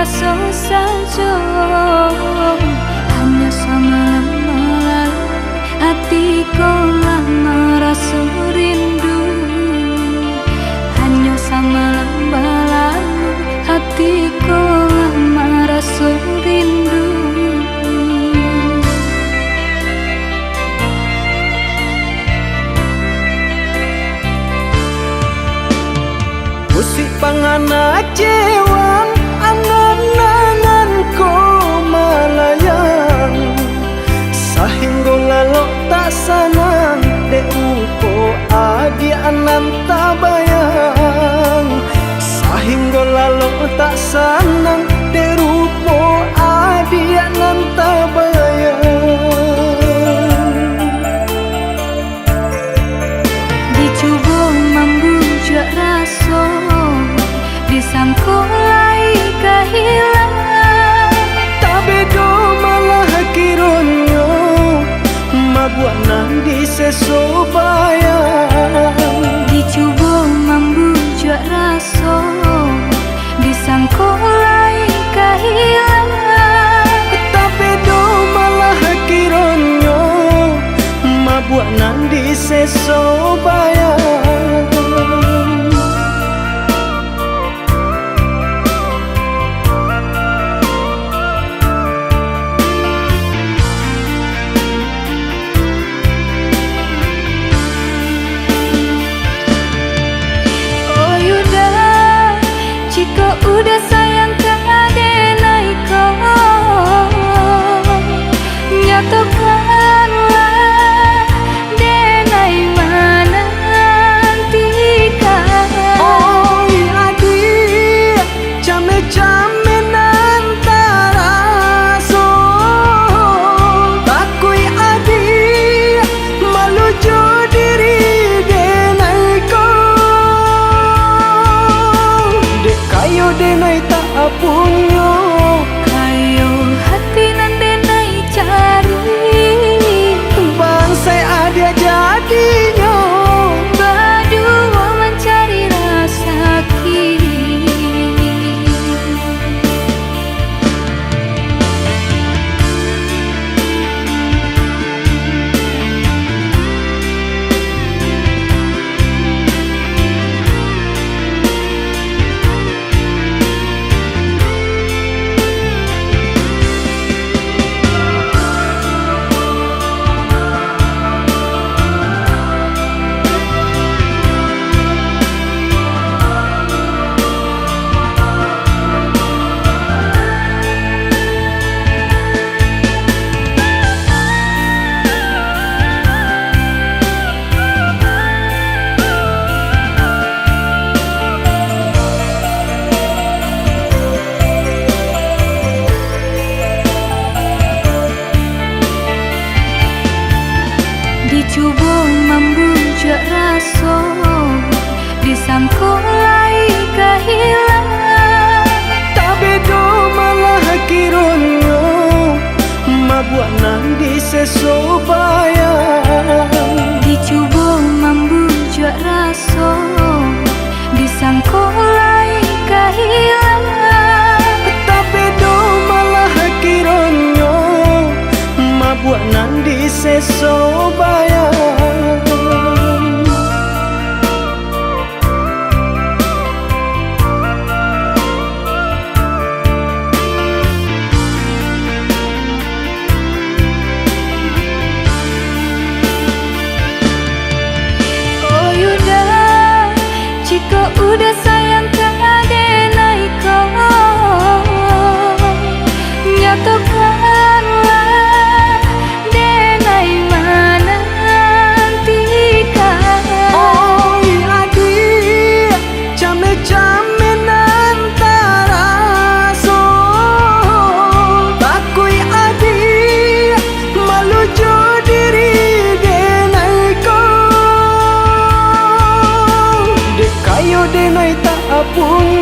rasa saja, hanya semalam malam hatiku lama rasa rindu. Hanya semalam malam hatiku lama rasa rindu. Musik pangana cewang angan-angan ko malayang, sahinggo lalok tak sanang de upo adi anan tabayang. Sahinggo lalok tak sanang de rupo adi anan tabayang. Dicoba membujuk rasa, disangkulai kehilangan, tapi do malah kironyo mabuat nang disesobayang. dicoba membujuk rasa, disangkulai kehilangan, Tapi do malah kironyo mabuat nang disesobayang. udah sayang ke adenai kau, nyatakanlah denai mana nantikan. Oi adik, came-came nantara so, takui adik malu jo diri denai ko. Dek kayo denai tak apunyo, Kayo hati nan denai cari, bangsai adik jadinya. berdua mencari rasa kini. Dicoba membujuk rasa, disangkulai kehilangan, Tapi do malah kironyo mabuat nang disesobayang. dicoba membujuk rasa, disangkulai kehilangan, Tapi do malah kironyo mabuat nang disesobayang. oh yuda, jika udah sayang ke adenai kau, nyatakanlah denai mana nantikan. Oi adik, came-came nantara so, takui adik malu jo diri denai ko. Dek kayo denai tak apun